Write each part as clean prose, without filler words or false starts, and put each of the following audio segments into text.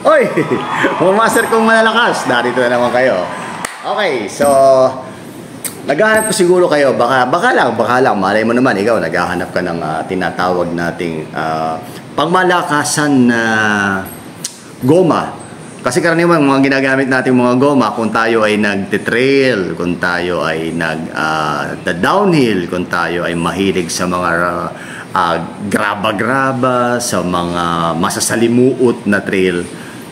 Oy! Mga master kong malalakas, narito na naman kayo. Okay, so naghahanap po siguro kayo, baka lang, malay mo naman, ikaw naghahanap ka ng tinatawag nating pangmalakasan na goma. Kasi karaniwan mga ginagamit nating mga goma kung tayo ay nagte-trail, kung tayo ay nag-downhill, kung tayo ay mahilig sa mga graba-graba, sa mga masasalimuot na trail.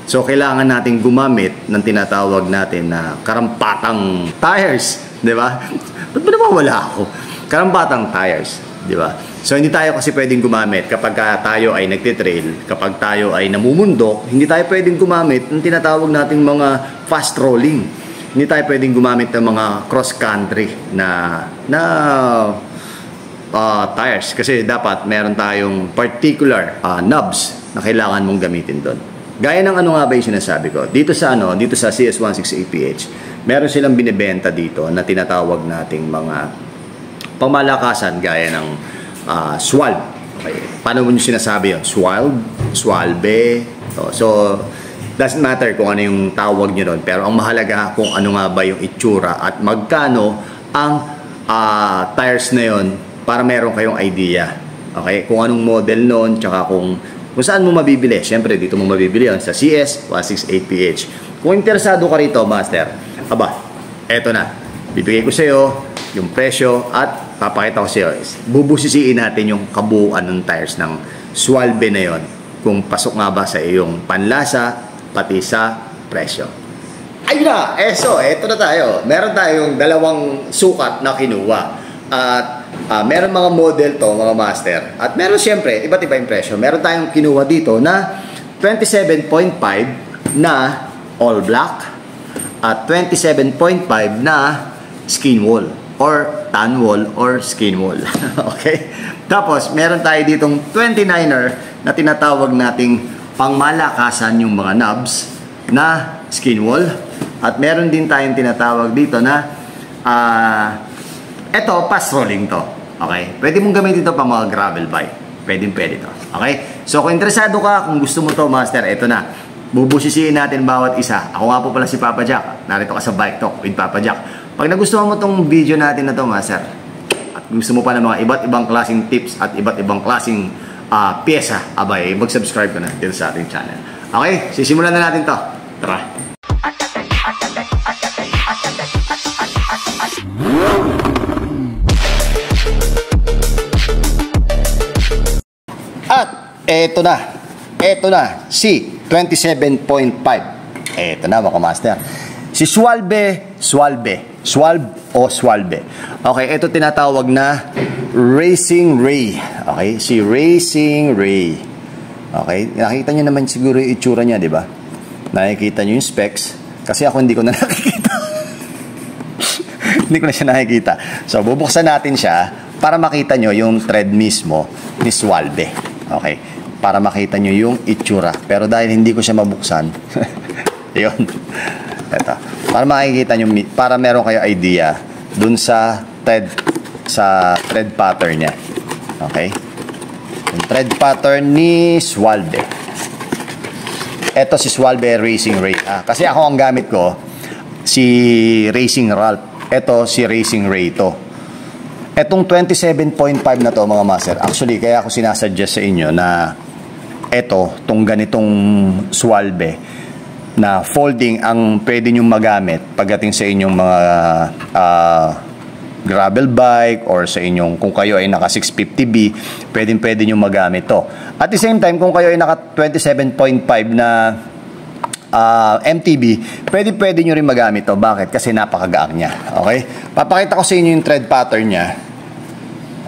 So kailangan nating gumamit ng tinatawag natin na karampatang tires, di ba? Ba't ba nawawala ako? Karampatang tires, di ba? So hindi tayo kasi pwedeng gumamit kapag tayo ay nagtitrail, kapag tayo ay namumundok, hindi tayo pwedeng gumamit ng tinatawag nating mga fast rolling. Hindi tayo pwedeng gumamit ng mga cross country na tires kasi dapat meron tayong particular knobs na kailangan mong gamitin doon. Gaya ng ano nga ba yung sinasabi ko? Dito sa CS168PH, meron silang binebenta dito na tinatawag nating mga pangmalakasan gaya ng swalb. Okay. Paano mo nyo sinasabi yun? Swalb, swalbe. So, doesn't matter kung ano yung tawag nyo doon. Pero ang mahalaga kung ano nga ba yung itsura at magkano ang tires na yun para meron kayong idea. Okay? Kung anong model noon, tsaka kung saan mo mabibili. Siyempre, dito mo mabibili yun sa CS168PH. Kung interesado ka rito, master, eto na. Bibigay ko sa iyo yung presyo at papakita ko sa iyo. Bubusisiin natin yung kabuuan ng tires ng swalbe na yon. Kung pasok nga ba sa iyong panlasa, pati sa presyo. Ayun na! Eto na tayo. Meron tayong dalawang sukat na kinuha. At meron mga model to, mga master. At meron siyempre, iba't iba yung presyo. Meron tayong kinuha dito na 27.5 na all black at 27.5 na skin wall or tan wall or skin wall. Okay? Tapos, meron tayo ditong 29er na tinatawag nating pangmalakasan yung mga knobs na skin wall. At meron din tayong tinatawag dito na eto, fast rolling to. Okay? Pwede mong gamitin ito pang mga gravel bike. Pwede to. Okay? So, kung interesado ka, kung gusto mo to, master, eto na. Bubusisiin natin bawat isa. Ako nga po pala si Papa Jack. Narito ka sa Bike Talk with Papa Jack. Pag nagustuhan mo tong video natin na to, master, at gusto mo pa ng mga iba't ibang klaseng tips at iba't ibang klaseng pyesa, mag-subscribe ka na dito sa ating channel. Okay? Sisimulan na natin to. Tara! At eto na si 27.5. Eto na mga master. Si swalbe. Swalb o swalbe. Okay, ito tinatawag na Racing Ray. Okay, si Racing Ray. Okay, nakikita nyo naman siguro yung itsura niya, di ba? Nakikita nyo yung specs. Kasi ako hindi ko na nakikita. Hindi ko na siya nakikita. So, bubuksan natin siya para makita nyo yung thread mismo ni swalbe. Okay, para makita nyo yung itsura. Pero dahil hindi ko siya mabuksan, yun. Ito. Para makikita nyo, para meron kayo idea dun sa thread pattern niya. Okay? Yung thread pattern ni swalbe. Ito si swalbe Racing Ray. Kasi ako ang gamit ko, si Racing Ralph. Ito si Racing Ray to. Etong 27.5 na to mga master. Actually, kaya ako sinasuggest sa inyo na tong ganitong swalbe na folding ang pwede nyong magamit pagdating sa inyong mga gravel bike or sa inyong, kung kayo ay naka 650B, pwede nyong magamit to. At the same time, kung kayo ay naka 27.5 na MTB, pwede nyo rin magamit to. Bakit? Kasi napakagaang niya. Okay? Papakita ko sa inyo yung thread pattern niya.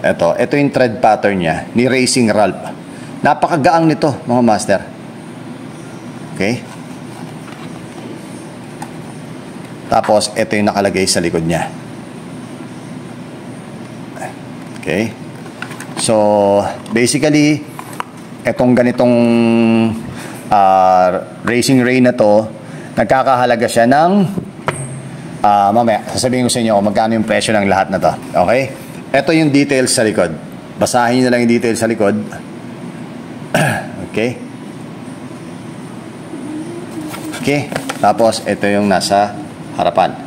Ito yung thread pattern niya ni Racing Ralph. Napakagaang nito, mga master. Okay? Tapos, ito yung nakalagay sa likod niya. Okay? So, basically, etong ganitong Racing Ray na to, nagkakahalaga siya ng mamaya, sasabihin ko sa inyo kung magkano yung presyo ng lahat na to. Okay? Ito yung details sa likod. Basahin nyo na lang yung details sa likod. Okay? Okay? Tapos, ito yung nasa harapan.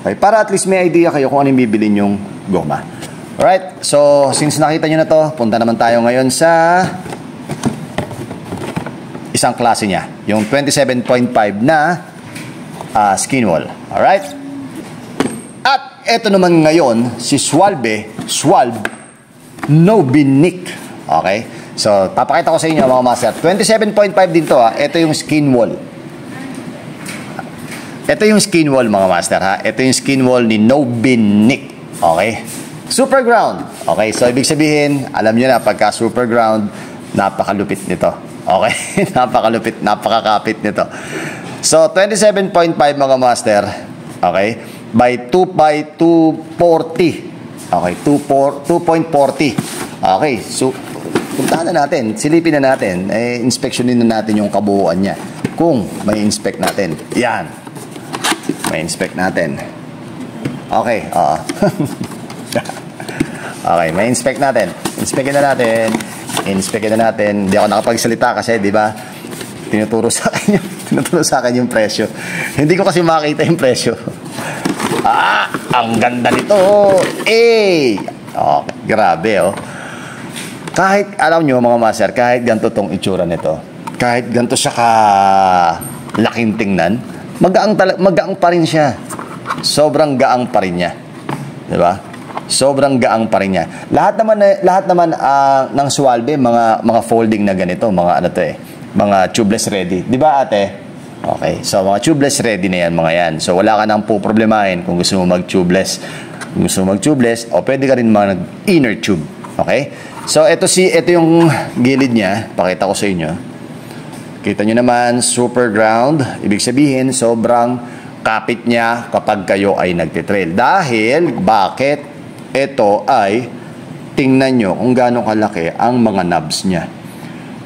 Okay, para at least may idea kayo kung ano yung bibilin yung goma. Alright, so since nakita nyo na to, punta naman tayo ngayon sa isang klase niya, yung 27.5 na skin wall. Alright? At ito naman ngayon, si Schwalbe Nobinic. Okay? So, papakita ko sa inyo mga master. 27.5 din to ha. Ito yung skin wall. Ito yung skin wall mga master ha. Ito yung skin wall ni Nobinic. Okay? Super ground. Okay, so ibig sabihin, alam nyo na pagka super ground, napakalupit nito. Okay? Napakalupit, napakakapit nito. So, 27.5 mga master. Okay? By 240. Okay, 2.40. Okay, so puntahan na natin, silipin na natin, inspeksyonin na natin yung kabuuan niya. Kung may inspect natin. Yan. May inspect natin. Okay, okay, may inspect natin. Inspectin na natin. Hindi ako nakapagsalita kasi, di ba? Tinuturo sa akin yung presyo. Hindi ko kasi makita yung presyo. Ang ganda nito. Oh, grabe oh. Kahit, alam nyo mga master, kahit ganito tong itsura nito, kahit ganito siya laking tingnan, magaang pa rin siya. Sobrang gaang pa rin niya. Diba? Sobrang gaang pa rin niya. Lahat naman ng Schwalbe, mga folding na ganito, mga ano to mga tubeless ready. Diba ate? Okay, so mga tubeless ready na yan, mga yan. So wala ka nang problemahin kung gusto mo mag-tubeless. Kung gusto mo mag-tubeless, o pwede ka rin mag-inner tube. Okay? So ito yung gilid niya. Pakita ko sa inyo. Kita nyo naman, super ground. Ibig sabihin, sobrang kapit niya kapag kayo ay nagtitrail. Dahil, bakit? Ito ay, tingnan nyo kung gaano kalaki ang mga knobs niya.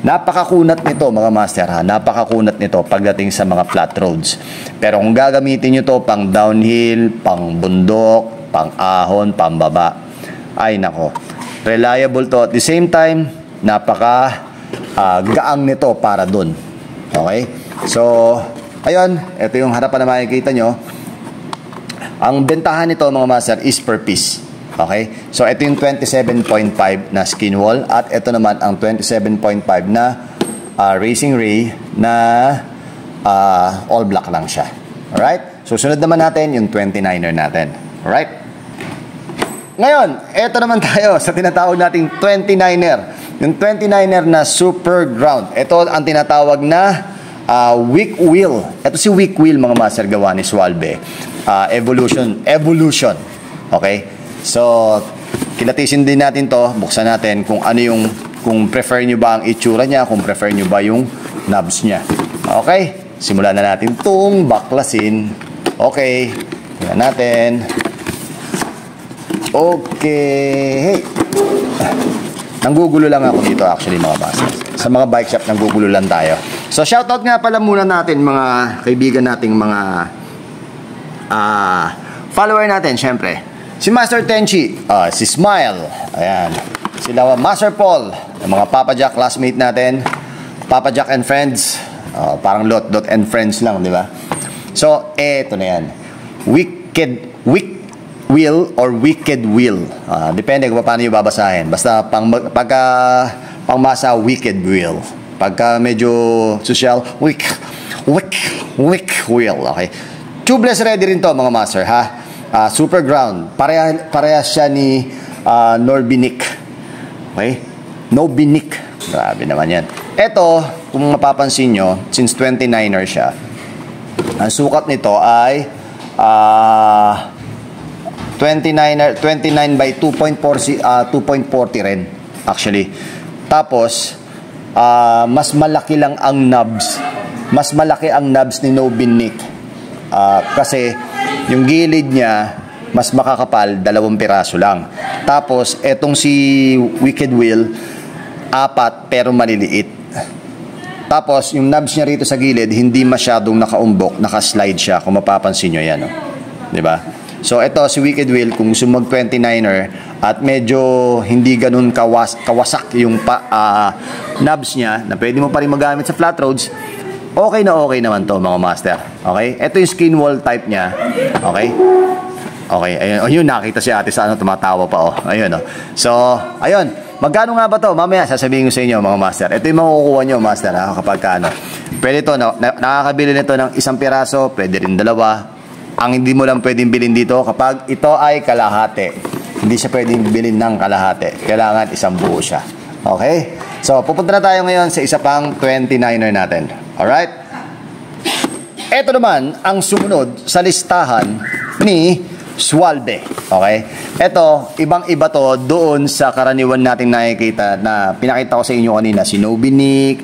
Napakakunat nito mga master ha. Napakakunat nito pagdating sa mga flat roads. Pero kung gagamitin nyo to pang downhill, pang bundok, pang ahon, pang baba, ay nako, reliable to. At the same time, napaka gaang nito para dun. Okay? So, ayun, ito yung harapan na makikita nyo. Ang bentahan nito mga master is per piece. Okay? So, ito yung 27.5 na skin wall. At ito naman ang 27.5 na racing ray na all black lang siya. Alright? So, sunod naman natin yung 29er natin. Alright? Ngayon, ito naman tayo sa tinatawag nating 29er. Yung 29er na super ground. Ito ang tinatawag na weak wheel. Ito si weak wheel mga master gawa ni Schwalbe. Evolution. Okay? So, kilatisin din natin to. Buksan natin kung ano yung, kung prefer nyo ba ang itsura niya, kung prefer nyo ba yung knobs niya. Okay? Simulan na natin itong baklasin. Okay. Tingnan natin. Okay. Nanggugulo lang ako dito actually mga masters. Sa mga bike shop, nanggugulo lang tayo. So, shoutout nga pala muna natin mga kaibigan nating mga follower natin, syempre. Si Master Tenchi, si Smile, ayan. Sila Master Paul, mga Papa Jack classmate natin. Papa Jack and Friends, parang Lot and Friends lang, di ba? So, eto na yan. Weak Wheel or Wicked Wheel. Depende kung paano yung babasahin. Basta pangmasa, Wicked Wheel. Pagka medyo social, Wick Wheel. Okay. Tubeless ready rin to mga master, ha? Super ground. Pareha siya ni Nobinic. Okay? Nobinic. Grabe naman yan. Ito, kung mapapansin nyo, since 29er siya, ang sukat nito ay 29 by 2.40 rin actually. Tapos mas malaki lang ang knobs. Mas malaki ang knobs ni Nobinic. Kasi yung gilid niya mas makakapal, 2 piraso lang. Tapos etong si Wicked Wheel 4 pero maliliit. Tapos yung knobs niya rito sa gilid hindi masyadong nakaumbok, naka-slide siya kung mapapansin niyo yan, oh. 'Di ba? So ito si Wicked Wheel, kung gusto mag 29er at medyo hindi ganun kawasak yung knobs niya na pwede mo pa rin magamit sa flat roads, okay na okay naman to mga master. Okay? Ito yung skin wall type niya. Okay? Okay, ayun, nakita si ate sa tumatawa pa, oh. Ayun, oh. So, ayun. Magkano nga ba to? Mamaya, sasabihin ko sa inyo, mga master. Ito yung makukuha nyo, master, ha, kapag ano. Pwede to, nakakabili nito ng isang piraso, pwede rin dalawa. Ang hindi mo lang pwedeng bilhin dito, kapag ito ay kalahati. Hindi siya pwedeng bilhin ng kalahati. Kailangan isang buo siya. Okay? So, pupunta na tayo ngayon sa isa pang 29er natin. Alright? Ito naman, ang sumunod sa listahan ni Swalbe. Okay? Ito, ibang-iba to doon sa karaniwan nating nakikita na pinakita ko sa inyo kanina. Si Nobinic,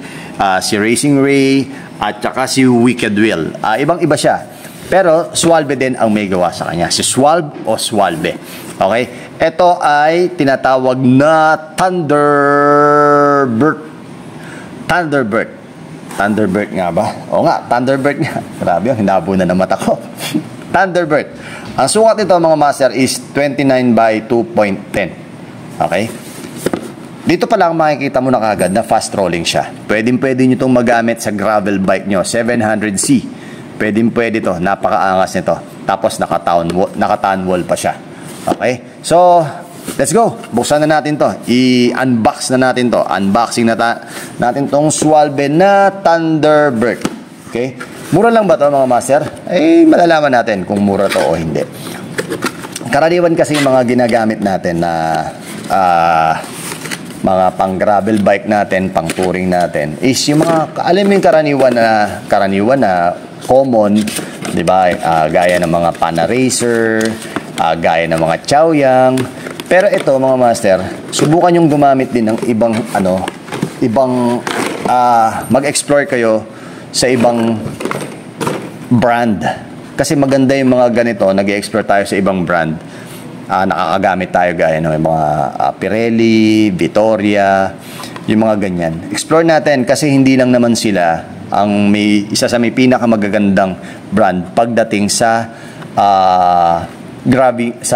si Racing Ray, at saka si Wicked Wheel. Ibang-iba siya. Pero Swalbe din ang may gawa sa kanya. Si Swalbe o Swalbe. Okay? Ito ay tinatawag na Thunderbird. Thunderbird. Thunderbird nga ba? Oo nga, Thunderbird nga. Grabe, hinabo na ng mata ko. Thunderbird. Ang sukat nito mga master is 29 by 2.10. Okay? Dito pa lang makikita mo na kagad na fast rolling siya. Pwede nyo itong magamit sa gravel bike nyo. 700C. Pwede to. Napakaangas nito. Tapos naka-tan wall pa siya. Okay? So, let's go. Buksan na natin to. I-unbox na natin to. Unboxing na natin tong Swalbe na Thunderbird. Okay? Mura lang ba to mga master? Malalaman natin kung mura to o hindi. Karaniwan kasi yung mga ginagamit natin na mga pang gravel bike natin, pang touring natin is yung mga, alam mo yung karaniwan na common, di ba? Gaya ng mga Pana Racer, gaya ng mga Chaoyang. Pero ito mga master, subukan yung gumamit din ng ibang mag-explore kayo sa ibang brand. Kasi maganda yung mga ganito, nag-explore tayo sa ibang brand. Nakakagamit tayo gaya ng mga Pirelli, Vittoria, yung mga ganyan. Explore natin kasi hindi lang naman sila ang isa sa may pinakamagagandang brand pagdating sa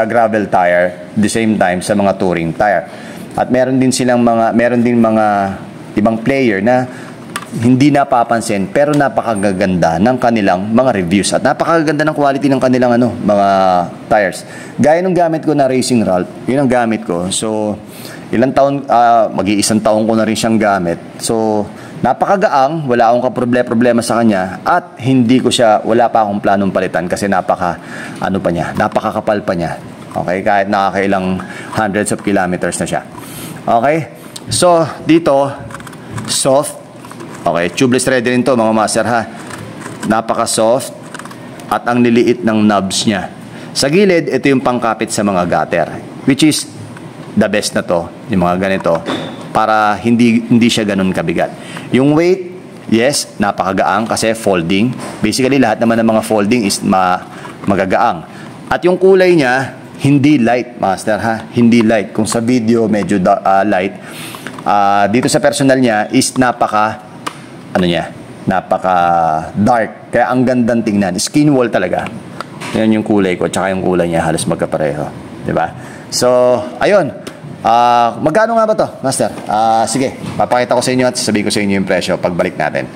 gravel tire, the same time sa mga touring tire. At meron din mga ibang player na hindi napapansin pero napakaganda ng kanilang mga reviews at napakaganda ng quality ng kanilang mga tires. Gaya ng gamit ko na Racing Ralph, yun ang gamit ko. So, ilang taon, mag-iisang taon ko na rin siyang gamit. So, napakagaang, wala akong problema sa kanya at wala pa akong planong palitan kasi napakakapal pa niya. Okay, kahit nakakailang hundreds of kilometers na siya. Okay, so dito, soft. Okay, tubeless ready rin to mga master ha. Napaka-soft at ang liliit ng knobs niya. Sa gilid, ito yung pangkapit sa mga gutter, which is the best na to, yung mga ganito, para hindi siya ganun kabigat. Yung weight, yes, napakagaang kasi folding. Basically, lahat naman ng mga folding is magagaang. At yung kulay niya, hindi light, master ha. Hindi light. Kung sa video, medyo light. Dito sa personal niya is napaka dark. Kaya ang gandang tingnan. Skin wall talaga. Yan yung kulay ko. Tsaka yung kulay niya halos magkapareho. Diba? So, ayun. Magkano nga ba to, master? Sige, papakita ko sa inyo at sasabihin ko sa inyo yung presyo pagbalik natin.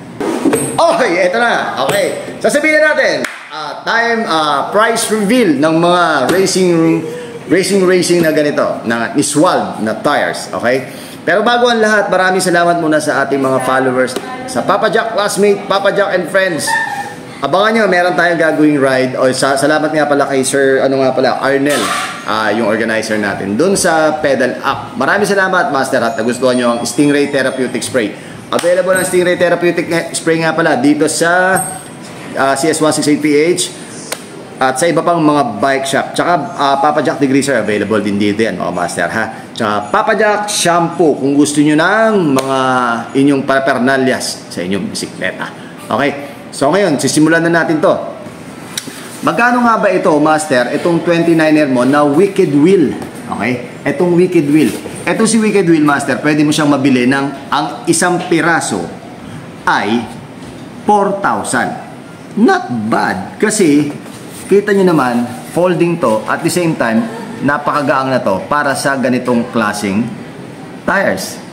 Okay, eto na. Okay. Sasabihin na natin. Price reveal ng mga racing na ganito. Ni Swalbe na tires. Okay? Pero bago ang lahat, maraming salamat muna sa ating mga followers, sa Papa Jack classmate, Papa Jack and friends. Abangan nyo, meron tayong gagawing ride. Salamat nga pala kay Sir, Arnel, yung organizer natin, dun sa pedal app. Maraming salamat, Master, at nagustuhan nyo ang Stingray Therapeutic Spray. Available ang Stingray Therapeutic Spray nga pala dito sa CS168PH. At sa iba pang mga bike shop. Tsaka Papa Jack degreaser available din dito yan mga master ha. Tsaka Papa Jack shampoo kung gusto nyo ng mga inyong parapernalyas sa inyong bisikleta. Okay, so ngayon sisimulan na natin to. Magkano nga ba ito master, itong 29er mo na Wicked Wheel? Okay, itong Wicked Wheel. Ito si Wicked Wheel master, pwede mo siyang mabili ng ang isang piraso ay 4,000. Not bad kasi kita nyo naman, folding to. At the same time, napakagaang na to para sa ganitong klaseng tires.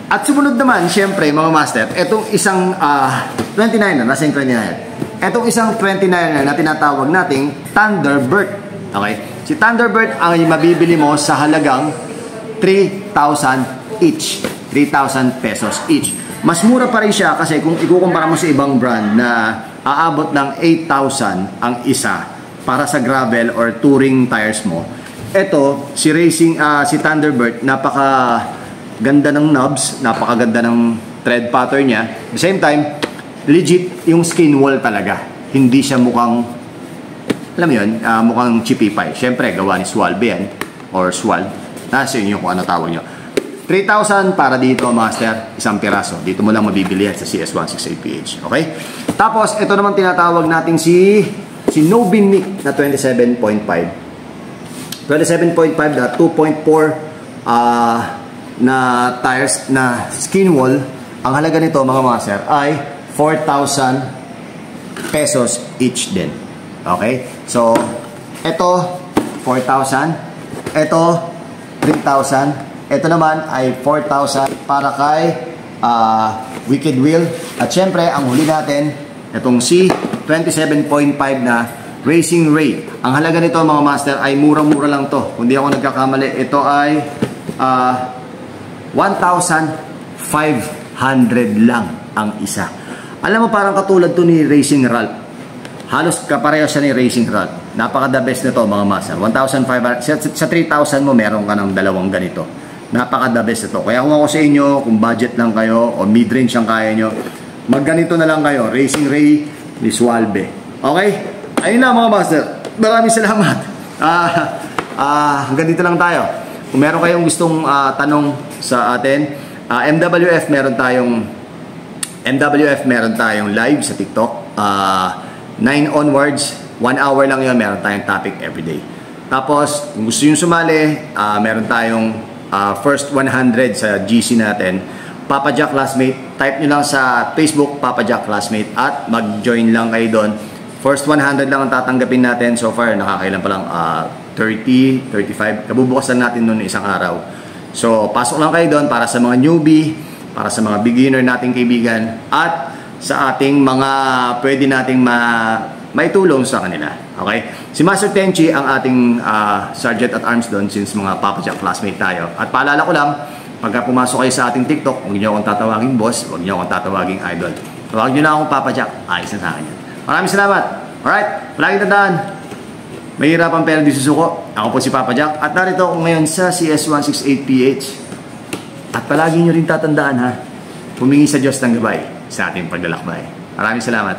At sumunod naman, syempre mga master, itong isang 29er, nasa yung 29er. Itong isang 29er na tinatawag nating Thunderbird. Okay? Si Thunderbird ang mabibili mo sa halagang 3,000 each. 3,000 pesos each. Mas mura pa rin siya kasi kung ikukumpara mo sa ibang brand na aabot ng 8,000 ang isa para sa gravel or touring tires mo. Ito, si Thunderbird, napaka ganda ng knobs, napakaganda ng tread pattern niya. At the same time, legit yung skin wall talaga. Hindi siya mukhang, alam mo yun, mukhang chippy pie. Siyempre, gawa ni Swalbe yan, or Swalb. Nasa yun yung kung ano tawag nyo. 3,000 para dito, master, isang piraso. Dito mo lang mabibili yan sa CS168PH. Okay? Tapos, ito naman tinatawag natin si Nobinic na 27.5. 27.5 na 2.4 na tires na skin wall. Ang halaga nito mga master ay 4,000 pesos each din. Okay? So, ito 4,000, ito 3,000, ito naman ay 4,000 para kay Wicked Wheel. At syempre, ang huli natin, itong C27.5 na Racing Ray. Ang halaga nito mga master ay murang-mura lang to. Kung di ako nagkakamali, ito ay 1,500 lang ang isa. Alam mo, parang katulad to ni Racing Ralph. Halos kapareho siya ni Racing Ralph. Napaka-the best nito mga master. 1,500. Sa 3,000 mo, meron ka ng dalawang ganito. Napaka-the best ito. Kaya kung ako sa inyo, kung budget lang kayo o mid-range ang kaya nyo, magganito na lang kayo. Racing Ray ni Swalbe. Okay? Ayun lang mga master. Maraming salamat. Hanggang dito lang tayo. Kung meron kayong gustong tanong sa atin, MWF meron tayong live sa TikTok. 9 onwards, 1 hour lang yun, meron tayong topic everyday. Tapos, kung gusto nyo sumali, meron tayong first 100 sa GC natin. Papa Jack Classmate, type nyo lang sa Facebook, Papa Jack Classmate, at mag-join lang kayo doon. First 100 lang ang tatanggapin natin. So far, nakakailan pa lang 30, 35. Kabubukas lang natin noon isang araw. So, pasok lang kayo doon para sa mga newbie, para sa mga beginner nating kaibigan, at sa ating mga pwede nating maitulong sa kanila. Okay? Si Master Tenchi ang ating Sergeant at Arms doon since mga Papa Jack Classmate tayo. At paalala ko lang, pagka pumasok kayo sa ating TikTok, huwag niyo akong tatawaging boss, huwag niyo akong tatawaging idol. Tawag niyo na akong Papa Jack. Ayos na sa akin yan. Maraming salamat. Alright? Palagi tandaan. Mahirapan pero di susuko. Ako po si Papa Jack at narito ako ngayon sa CS168PH. At palagi nyo rin tatandaan ha, humingi sa Diyos ng gabay sa ating paglalakbay. Maraming salamat.